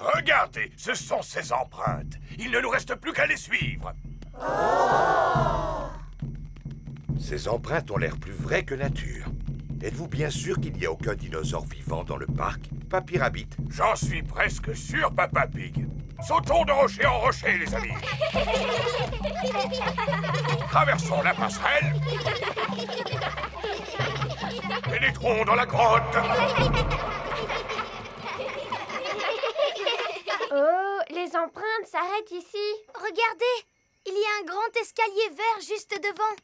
Regardez, ce sont ces empreintes. Il ne nous reste plus qu'à les suivre. Ces empreintes ont l'air plus vraies que nature. Êtes-vous bien sûr qu'il n'y a aucun dinosaure vivant dans le parc, Papy Rabbit? J'en suis presque sûr, Papa Pig. Sautons de rocher en rocher, les amis. Traversons la passerelle. Pénétrons dans la grotte. Oh, les empreintes s'arrêtent ici. Regardez, il y a un grand escalier vert juste devant.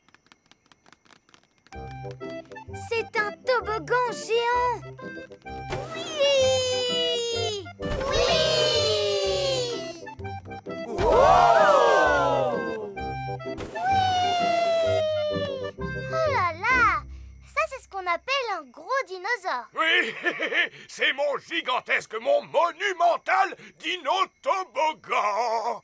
C'est un toboggan géant. Oui! Oui! Wow! Oh là là! Ça, c'est ce qu'on appelle un gros dinosaure. Oui, c'est mon gigantesque, mon monumental dino-toboggan.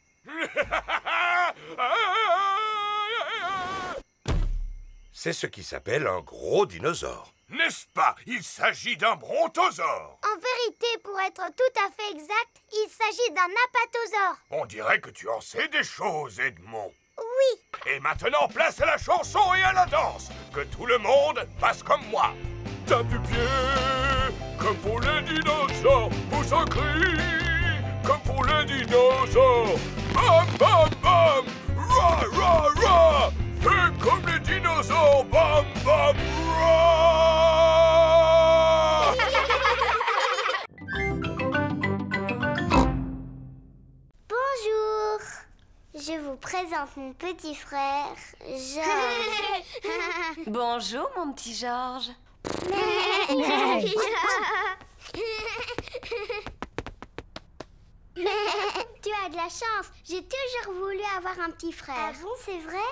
C'est ce qui s'appelle un gros dinosaure. N'est-ce pas? Il s'agit d'un brontosaure. En vérité, pour être tout à fait exact, il s'agit d'un apatosaure. On dirait que tu en sais des choses, Edmond. Oui. Et maintenant, place à la chanson et à la danse. Que tout le monde fasse comme moi. Tape du pied, comme font les dinosaures. Pousse un cri, comme font les dinosaures. Bam, bam, bam. Ra, ra, ra. Fais comme les dinosaures. Bam, bam, ra. Bonjour. Je vous présente mon petit frère, Georges. Bonjour, mon petit Georges. Tu as de la chance. J'ai toujours voulu avoir un petit frère. Ah bon, c'est vrai?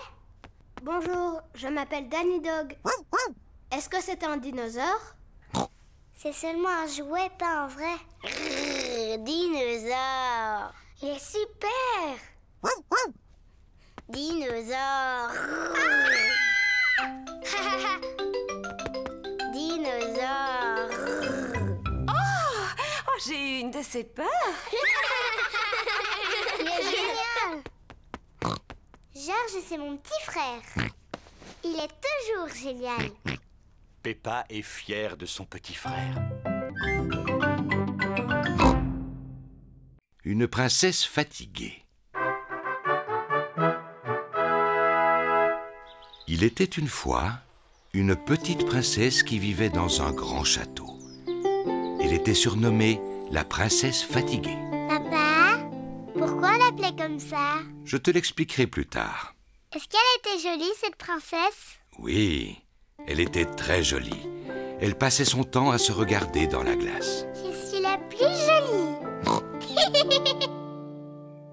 Bonjour, je m'appelle Danny Dog. Est-ce que c'est un dinosaure? C'est seulement un jouet, pas un vrai. Dinosaure. Il est super. Dinosaure. Dinosaure. Oh, j'ai eu une de ces peurs. Il est génial. Georges, c'est mon petit frère. Il est toujours génial. Peppa est fière de son petit frère. Une princesse fatiguée. Il était une fois une petite princesse qui vivait dans un grand château. Elle était surnommée la princesse fatiguée. Papa, pourquoi on l'appelait comme ça? Je te l'expliquerai plus tard. Est-ce qu'elle était jolie, cette princesse? Oui, elle était très jolie. Elle passait son temps à se regarder dans la glace. Je suis la plus jolie.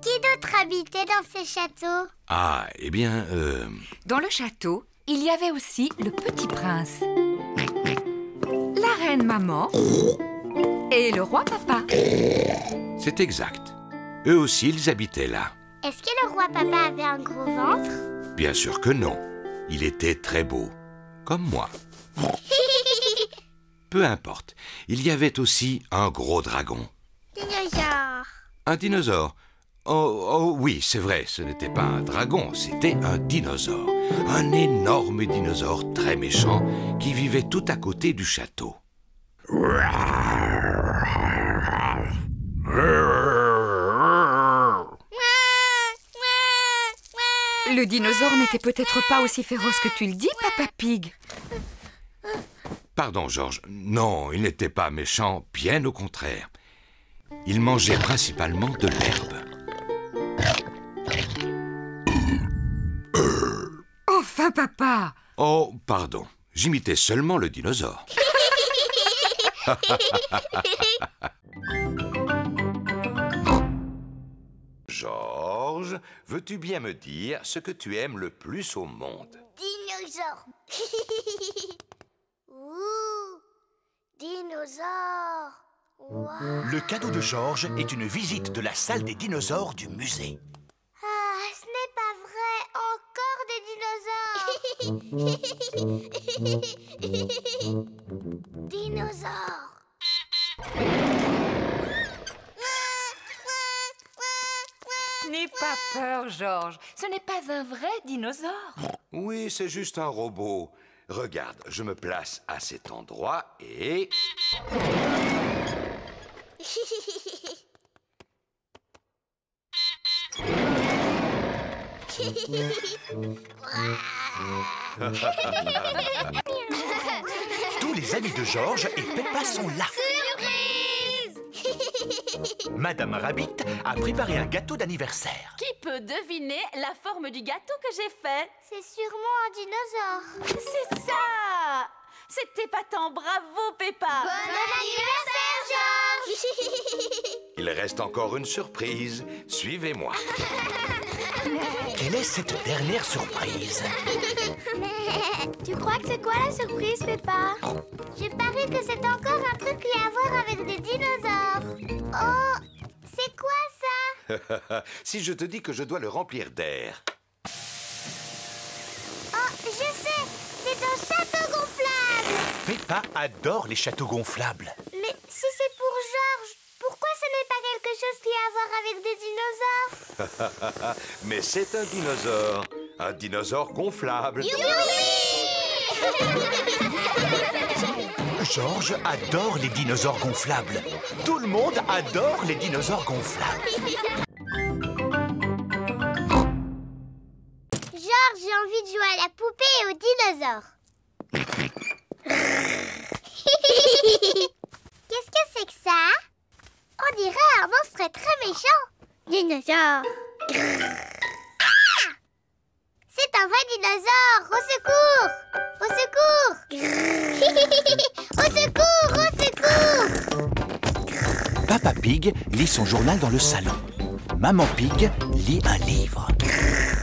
Qui d'autre habitait dans ce château? Ah, eh bien, Dans le château, il y avait aussi le petit prince, la reine maman et le roi papa. c'est exact. Eux aussi, ils habitaient là. Est-ce que le roi papa avait un gros ventre? Bien sûr que non. Il était très beau, comme moi. Peu importe. Il y avait aussi un gros dragon. Dinosaure. Un dinosaure. Oh oui, c'est vrai, ce n'était pas un dragon, c'était un dinosaure. Un énorme dinosaure très méchant qui vivait tout à côté du château. Le dinosaure n'était peut-être pas aussi féroce que tu le dis, Papa Pig. Pardon, Georges. Non, il n'était pas méchant, bien au contraire. Il mangeait principalement de l'herbe. Enfin, papa! Oh, pardon. J'imitais seulement le dinosaure. Georges, veux-tu bien me dire ce que tu aimes le plus au monde? Dinosaure. Ouh, dinosaure. Wow. Le cadeau de Georges est une visite de la salle des dinosaures du musée. Ah, ce n'est pas vrai. Encore des dinosaures. Dinosaures. N'aie pas peur, Georges. Ce n'est pas un vrai dinosaure. Oui, c'est juste un robot. Regarde, je me place à cet endroit et... Tous les amis de Georges et Peppa sont là. Madame Rabbit a préparé un gâteau d'anniversaire. Qui peut deviner la forme du gâteau que j'ai fait? C'est sûrement un dinosaure. C'est ça! C'est épatant, bravo Peppa! Bon anniversaire, Georges. Il reste encore une surprise. Suivez-moi. Quelle est cette dernière surprise? Tu crois que c'est quoi la surprise, Peppa? Je parie que c'est encore un truc qui a à voir avec des dinosaures. Oh, c'est quoi ça? Si je te dis que je dois le remplir d'air. Oh, je sais, c'est un château gonflable. Peppa adore les châteaux gonflables. Mais si c'est pour Georges, pourquoi ce n'est pas quelque chose qui a à voir avec des dinosaures? Mais c'est un dinosaure. Un dinosaure gonflable. Georges adore les dinosaures gonflables. Tout le monde adore les dinosaures gonflables. Georges, j'ai envie de jouer à la poupée et aux dinosaures. Qu'est-ce que c'est que ça? On dirait un monstre très méchant. Dinosaure. Ah! C'est un vrai dinosaure. Au secours! Au secours! Au secours! Au secours! Papa Pig lit son journal dans le salon. Maman Pig lit un livre.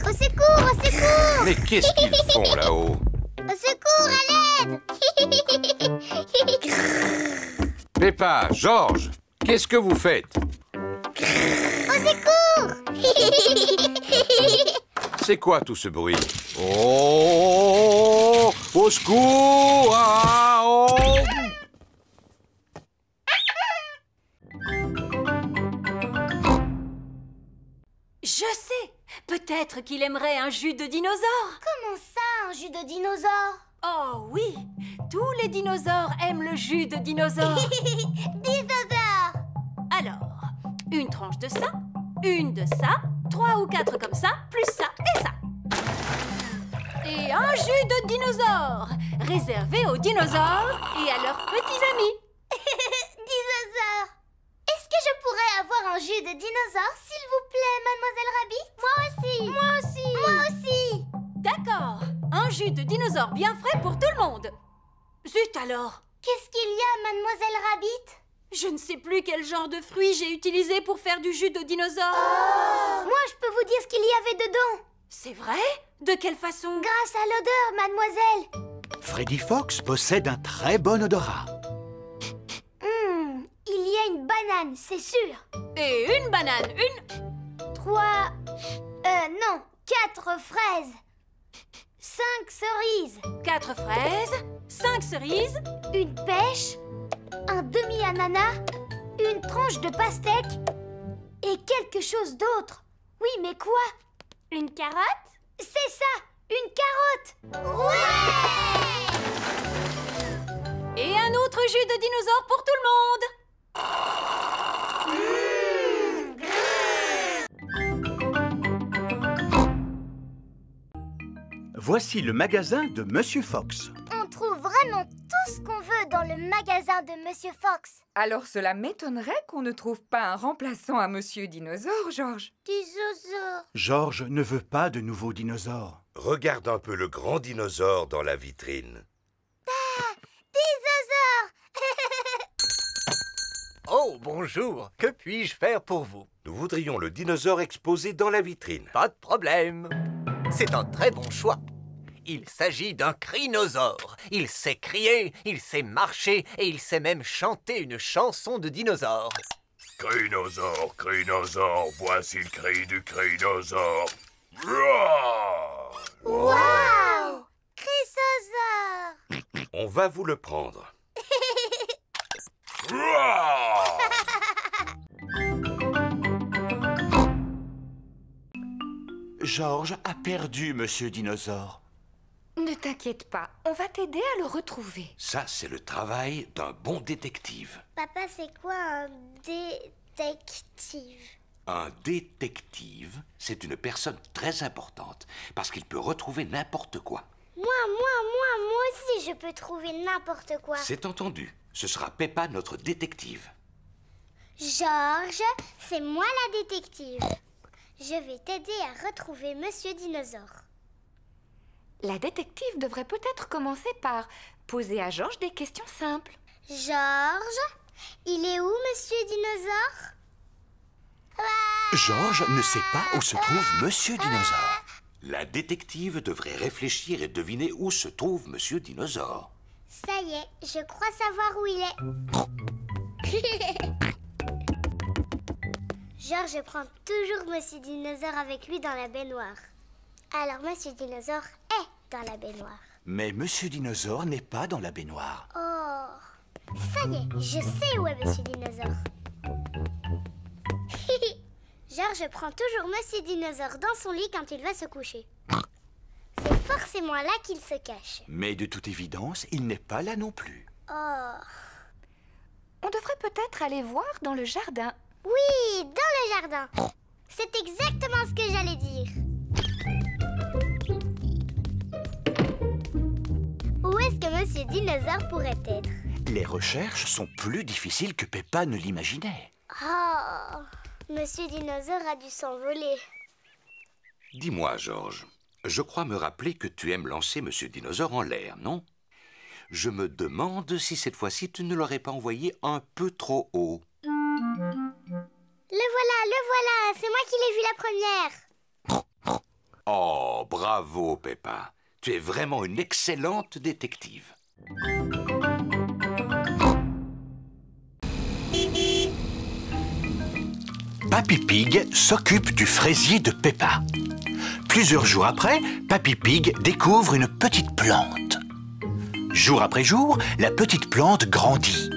Au secours! Au secours! Mais qu'est-ce qu'ils font là-haut? Au secours! À l'aide! Peppa, Georges, qu'est-ce que vous faites? Au secours! C'est quoi tout ce bruit? Oh! Au secours! Ah, oh! Je sais! Peut-être qu'il aimerait un jus de dinosaure! Comment ça, un jus de dinosaure? Oh oui! Tous les dinosaures aiment le jus de dinosaure! Dinosaure! Alors, une tranche de ça, une de ça, 3 ou 4 comme ça, plus ça et ça. Et un jus de dinosaure, réservé aux dinosaures et à leurs petits amis. Dinosaure! Est-ce que je pourrais avoir un jus de dinosaure, s'il vous plaît, Mademoiselle Rabbit? Moi aussi! Moi aussi! Moi aussi! D'accord, un jus de dinosaure bien frais pour tout le monde. Zut alors! Qu'est-ce qu'il y a, Mademoiselle Rabbit? Je ne sais plus quel genre de fruits j'ai utilisé pour faire du jus de dinosaure. Moi, je peux vous dire ce qu'il y avait dedans. C'est vrai? De quelle façon? Grâce à l'odeur, mademoiselle. Freddy Fox possède un très bon odorat. Il y a une banane, c'est sûr. Et une banane, une... 3... non, 4 fraises. 5 cerises. 4 fraises, 5 cerises, Une pêche. Un demi-ananas. Une tranche de pastèque. Et quelque chose d'autre. Oui, mais quoi? Une carotte? C'est ça, une carotte. Ouais! et un autre jus de dinosaure pour tout le monde. Voici le magasin de Monsieur Fox. On trouve vraiment tout ce qu'on veut dans le magasin de Monsieur Fox. Alors cela m'étonnerait qu'on ne trouve pas un remplaçant à Monsieur Dinosaure, Georges. Dinosaure. Georges ne veut pas de nouveaux dinosaures. Regarde un peu le grand dinosaure dans la vitrine. Oh, bonjour. Que puis-je faire pour vous? Nous voudrions le dinosaure exposé dans la vitrine. Pas de problème. C'est un très bon choix. Il s'agit d'un crinosaure. Il sait crier, il sait marcher et il sait même chanter une chanson de dinosaure. Crinosaure, crinosaure, voici le cri du crinosaure. Roar! Wow! Chrysosaure. On va vous le prendre. Roar! Georges a perdu Monsieur Dinosaure. Ne t'inquiète pas, on va t'aider à le retrouver. Ça, c'est le travail d'un bon détective. Papa, c'est quoi un détective? Un détective, c'est une personne très importante parce qu'il peut retrouver n'importe quoi. Moi aussi, je peux trouver n'importe quoi. C'est entendu. Ce sera Peppa, notre détective. Georges, c'est moi la détective. Je vais t'aider à retrouver Monsieur Dinosaure. La détective devrait peut-être commencer par poser à Georges des questions simples. Georges, il est où Monsieur Dinosaure? Georges ne sait pas où se trouve Monsieur Dinosaure. La détective devrait réfléchir et deviner où se trouve Monsieur Dinosaure. Ça y est, je crois savoir où il est. Georges prend toujours Monsieur Dinosaure avec lui dans la baignoire. Alors Monsieur Dinosaure est dans la baignoire. Mais Monsieur Dinosaure n'est pas dans la baignoire. Oh, ça y est, je sais où est Monsieur Dinosaure. Georges prend toujours Monsieur Dinosaure dans son lit quand il va se coucher. C'est forcément là qu'il se cache. Mais de toute évidence, il n'est pas là non plus. Oh. On devrait peut-être aller voir dans le jardin. Oui, dans le jardin. C'est exactement ce que j'allais dire. Où est-ce que Monsieur Dinosaure pourrait être? Les recherches sont plus difficiles que Peppa ne l'imaginait. Oh, Monsieur Dinosaure a dû s'envoler. Dis-moi, Georges, je crois me rappeler que tu aimes lancer Monsieur Dinosaure en l'air, non? Je me demande si cette fois-ci tu ne l'aurais pas envoyé un peu trop haut. Le voilà, c'est moi qui l'ai vu la première. Oh, bravo, Peppa. Tu es vraiment une excellente détective. Papy Pig s'occupe du fraisier de Peppa. Plusieurs jours après, Papy Pig découvre une petite plante. Jour après jour, la petite plante grandit.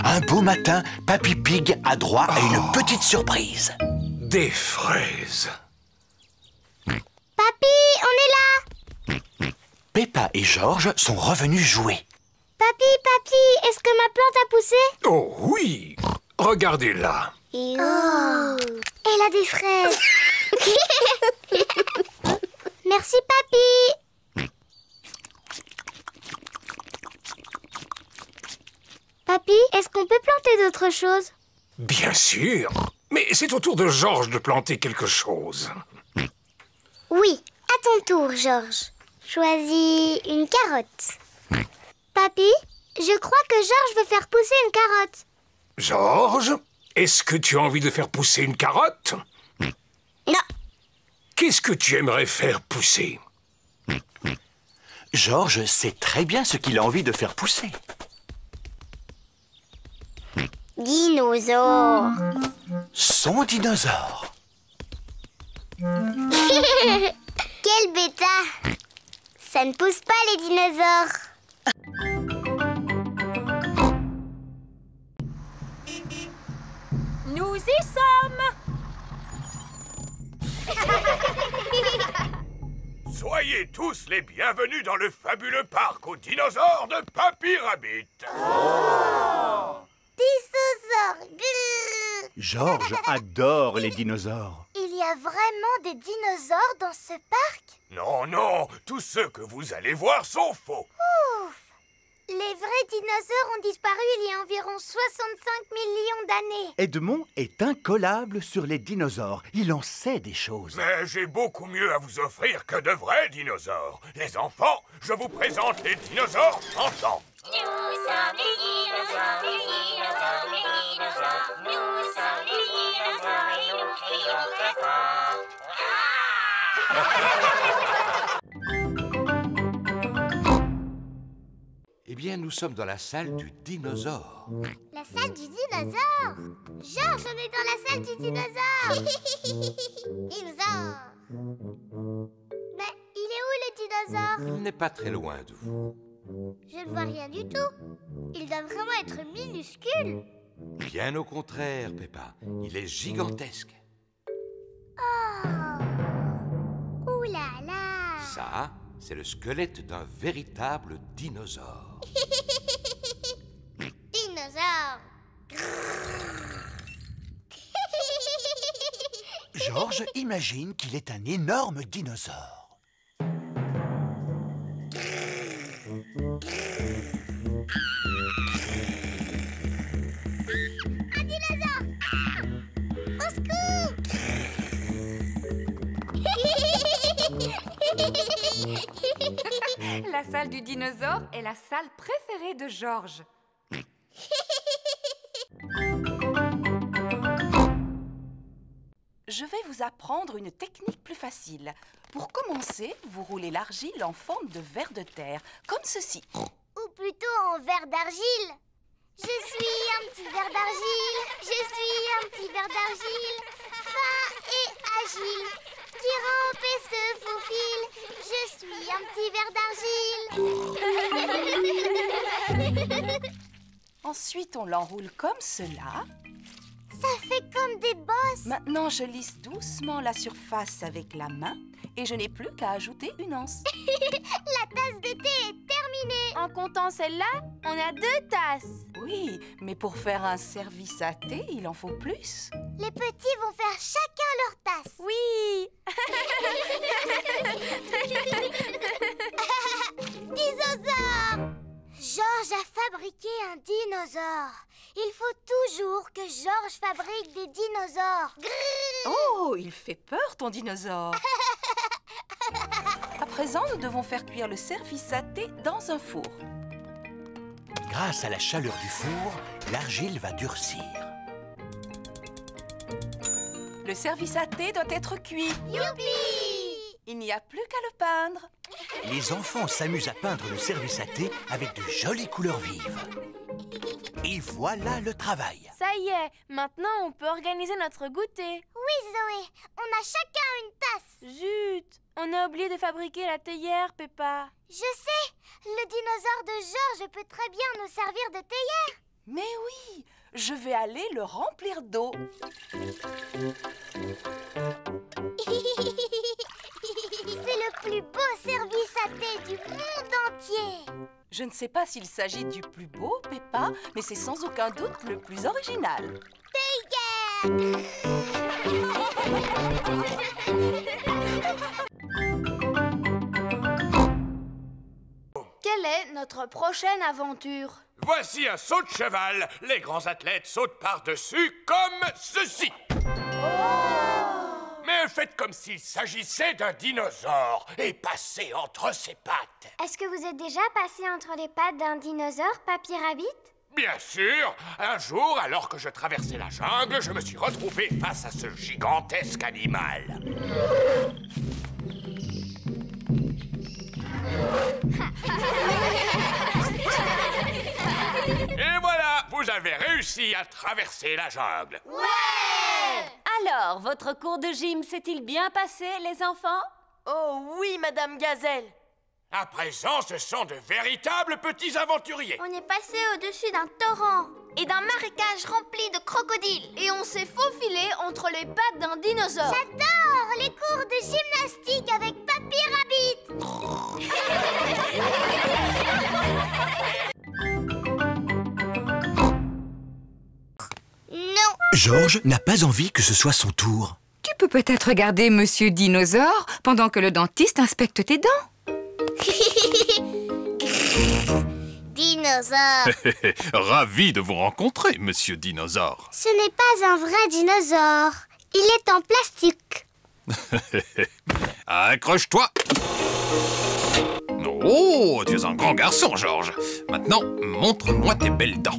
Un beau matin, Papy Pig a droit à une petite surprise. Des fraises. Papy, on est là. Peppa et Georges sont revenus jouer. Papy, est-ce que ma plante a poussé? Oh oui. Regardez-la. Oh, elle a des fraises. Merci, Papy. Papy, est-ce qu'on peut planter d'autres choses? Bien sûr. Mais c'est au tour de Georges de planter quelque chose. Oui, à ton tour, Georges. Choisis une carotte. Papy, je crois que Georges veut faire pousser une carotte. Georges, est-ce que tu as envie de faire pousser une carotte? Non. Qu'est-ce que tu aimerais faire pousser? Georges sait très bien ce qu'il a envie de faire pousser. Dinosaure. Son dinosaure. Quel bêta. Ça ne pousse pas les dinosaures. Nous y sommes! Soyez tous les bienvenus dans le fabuleux parc aux dinosaures de Papy Rabbit. Dinosaures. Georges adore les dinosaures. Il y a vraiment des dinosaures dans ce parc? Non, tous ceux que vous allez voir sont faux. Ouf! Les vrais dinosaures ont disparu il y a environ 65 millions d'années. Edmond est incollable sur les dinosaures. Il en sait des choses. Mais j'ai beaucoup mieux à vous offrir que de vrais dinosaures. Les enfants, je vous présente les dinosaures chantants. Nous sommes les dinosaures, les dinosaures, les dinosaures. Nous sommes les dinosaures et nous crions très fort. Eh bien, nous sommes dans la salle du dinosaure. La salle du dinosaure. Georges, on est dans la salle du dinosaure. Dinosaure. Mais il est où le dinosaure? Il n'est pas très loin de vous. Je ne vois rien du tout. Il doit vraiment être minuscule. Bien au contraire, Peppa. Il est gigantesque. Oh, Ça, c'est le squelette d'un véritable dinosaure. Dinosaure. Georges imagine qu'il est un énorme dinosaure. Un dinosaure. Au secours. La salle du dinosaure est la salle préférée de Georges. Je vais vous apprendre une technique plus facile. Pour commencer, vous roulez l'argile en forme de ver de terre, comme ceci. Ou plutôt en verre d'argile. Je suis un petit verre d'argile. Je suis un petit verre d'argile. Fin et agile. Qui rampe et se faufile. Je suis un petit verre d'argile. Ensuite, on l'enroule comme cela. Ça fait comme des bosses. Maintenant, je lisse doucement la surface avec la main et je n'ai plus qu'à ajouter une anse. La tasse de thé est terminée. En comptant celle-là, on a 2 tasses. Oui, mais pour faire un service à thé, il en faut plus. Les petits vont faire chacun leur tasse. Oui. Dinosaure. Georges a fabriqué un dinosaure. Il faut toujours que Georges fabrique des dinosaures. Grrr. Oh, il fait peur, ton dinosaure. À présent, nous devons faire cuire le service à thé dans un four. Grâce à la chaleur du four, l'argile va durcir. Le service à thé doit être cuit. Youpi! Il n'y a plus qu'à le peindre. Les enfants s'amusent à peindre le service à thé avec de jolies couleurs vives. Et voilà le travail. Ça y est, maintenant on peut organiser notre goûter. Oui, Zoé, on a chacun une tasse. Zut, on a oublié de fabriquer la théière, Peppa. Je sais, le dinosaure de Georges peut très bien nous servir de théière. Mais oui, je vais aller le remplir d'eau. C'est le plus beau service à thé du monde entier. Je ne sais pas s'il s'agit du plus beau, Peppa, mais c'est sans aucun doute le plus original. Théière. Quelle est notre prochaine aventure? Voici un saut de cheval. Les grands athlètes sautent par-dessus comme ceci. Mais faites comme s'il s'agissait d'un dinosaure et passez entre ses pattes. Est-ce que vous êtes déjà passé entre les pattes d'un dinosaure, Papy Rabbit? Bien sûr. Un jour, alors que je traversais la jungle, je me suis retrouvé face à ce gigantesque animal. Et voilà, vous avez réussi à traverser la jungle. Alors, votre cours de gym s'est-il bien passé, les enfants? Oh oui, Madame Gazelle. À présent, ce sont de véritables petits aventuriers. On est passé au-dessus d'un torrent et d'un marécage rempli de crocodiles. Et on s'est faufilé entre les pattes d'un dinosaure. J'adore les cours de gymnastique avec Papy Rabbit. Non. Georges n'a pas envie que ce soit son tour. Tu peux peut-être regarder Monsieur Dinosaure pendant que le dentiste inspecte tes dents. Dinosaure. Ravi de vous rencontrer, Monsieur Dinosaure. Ce n'est pas un vrai dinosaure. Il est en plastique. Accroche-toi. Oh, tu es un grand garçon, Georges. Maintenant, montre-moi tes belles dents.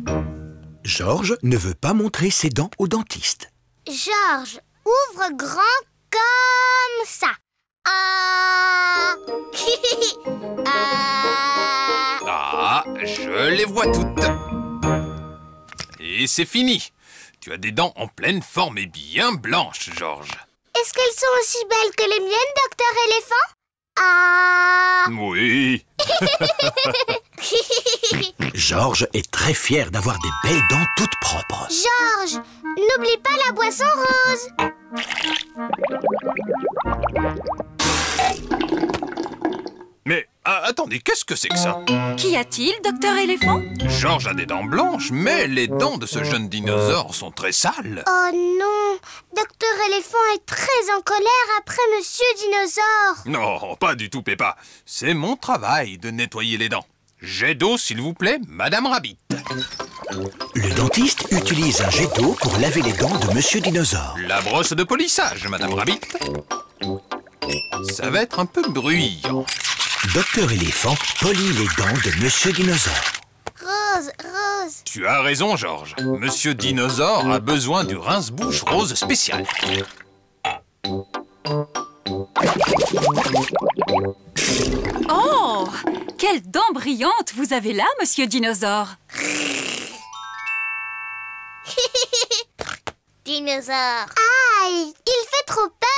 Georges ne veut pas montrer ses dents au dentiste. Georges, ouvre grand comme ça. Ah. Ah, je les vois toutes. Et c'est fini. Tu as des dents en pleine forme et bien blanches, Georges. Est-ce qu'elles sont aussi belles que les miennes, docteur éléphant? Ah. Oui. Georges est très fier d'avoir des belles dents toutes propres. Georges, n'oublie pas la boisson rose. Attendez, qu'est-ce que c'est que ça? Qu'y a-t-il, docteur éléphant? Georges a des dents blanches, mais les dents de ce jeune dinosaure sont très sales. Oh non! Docteur Éléphant est très en colère après Monsieur Dinosaure. Non, pas du tout, Peppa. C'est mon travail de nettoyer les dents. Jet d'eau, s'il vous plaît, Madame Rabbit. Le dentiste utilise un jet d'eau pour laver les dents de Monsieur Dinosaure. La brosse de polissage, Madame Rabbit. Ça va être un peu bruyant. Docteur Éléphant polit les dents de Monsieur Dinosaure. Rose, rose. Tu as raison, Georges. Monsieur Dinosaure a besoin du rince-bouche rose spécial. Oh! Quelles dents brillantes vous avez là, Monsieur Dinosaure! Dinosaure. Aïe, il fait trop peur.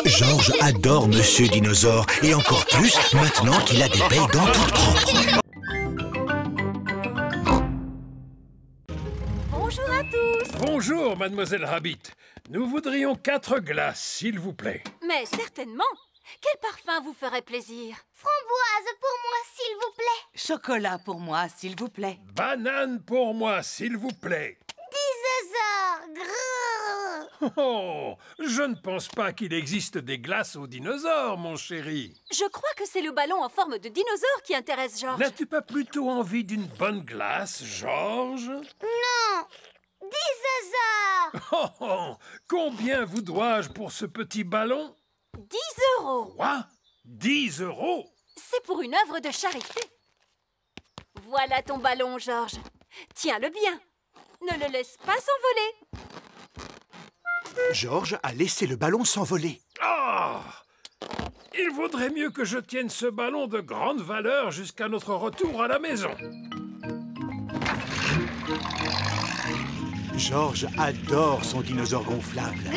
Georges adore Monsieur Dinosaure et encore plus maintenant qu'il a des belles dents toutes propres. Bonjour à tous! Bonjour, Mademoiselle Rabbit. Nous voudrions 4 glaces, s'il vous plaît. Mais certainement! Quel parfum vous ferait plaisir? Framboise pour moi, s'il vous plaît. Chocolat pour moi, s'il vous plaît. Banane pour moi, s'il vous plaît. Dinosaure. Grrr. Oh, je ne pense pas qu'il existe des glaces aux dinosaures, mon chéri. Je crois que c'est le ballon en forme de dinosaure qui intéresse Georges. N'as-tu pas plutôt envie d'une bonne glace, Georges? Non. Dinosaure. Oh, oh, combien vous dois-je pour ce petit ballon? 10 €. Quoi? 10 €? C'est pour une œuvre de charité. Voilà ton ballon, Georges. Tiens-le bien. Ne le laisse pas s'envoler. Georges a laissé le ballon s'envoler. Ah! Il vaudrait mieux que je tienne ce ballon de grande valeur jusqu'à notre retour à la maison. Georges adore son dinosaure gonflable.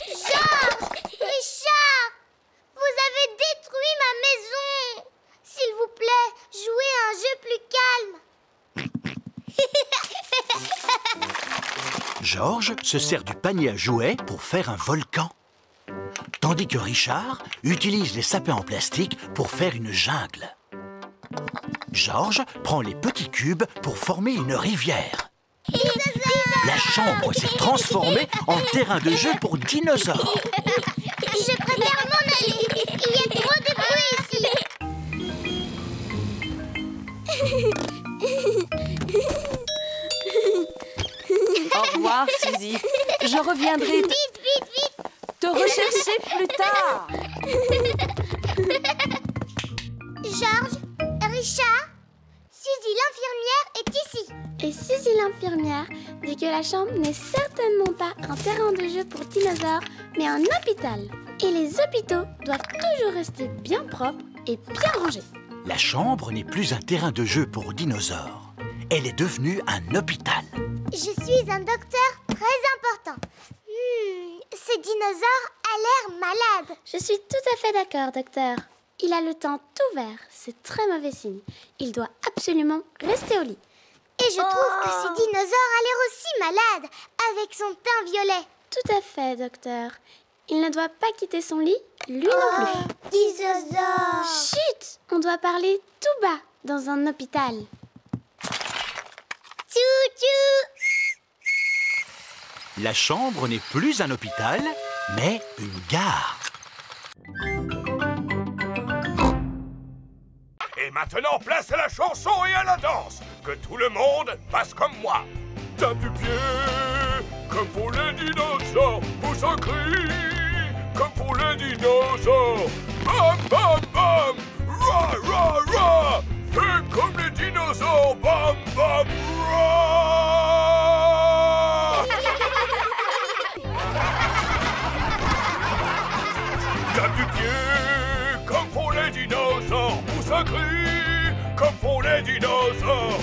Georges, Richard, vous avez détruit ma maison. S'il vous plaît, jouez à un jeu plus calme. Georges se sert du panier à jouets pour faire un volcan. Tandis que Richard utilise les sapins en plastique pour faire une jungle. Georges prend les petits cubes pour former une rivière. La chambre s'est transformée en terrain de jeu pour dinosaures. Je préfère m'en aller. Il y a trop de bruit ici. Au revoir, Suzy. Je reviendrai Vite, vite, vite. te rechercher plus tard. Georges, Richard, Suzy l'infirmière est ici. Et Suzy l'infirmière dit que la chambre n'est certainement pas un terrain de jeu pour dinosaures, mais un hôpital. Et les hôpitaux doivent toujours rester bien propres et bien rangés. La chambre n'est plus un terrain de jeu pour dinosaures. Elle est devenue un hôpital. Je suis un docteur très important. Ce dinosaure a l'air malade. Je suis tout à fait d'accord, docteur. Il a le teint tout vert, c'est très mauvais signe. Il doit absolument rester au lit. Et je trouve que ce dinosaure a l'air aussi malade, avec son teint violet. Tout à fait, docteur. Il ne doit pas quitter son lit, lui non plus. Dinosaure. Chut! On doit parler tout bas dans un hôpital. Tchou-tchou. La chambre n'est plus un hôpital, mais une gare. Et maintenant, place à la chanson et à la danse. Que tout le monde fasse comme moi. Tape du pied, comme pour les dinosaures. Pousse un cri, comme pour les dinosaures. Bam, bam, bam. Ra, ra, ra. Fais comme les dinosaures. Bam, bam, ra. Tape du pied, comme pour les dinosaures. Pousse un cri, comme font les dinosaures.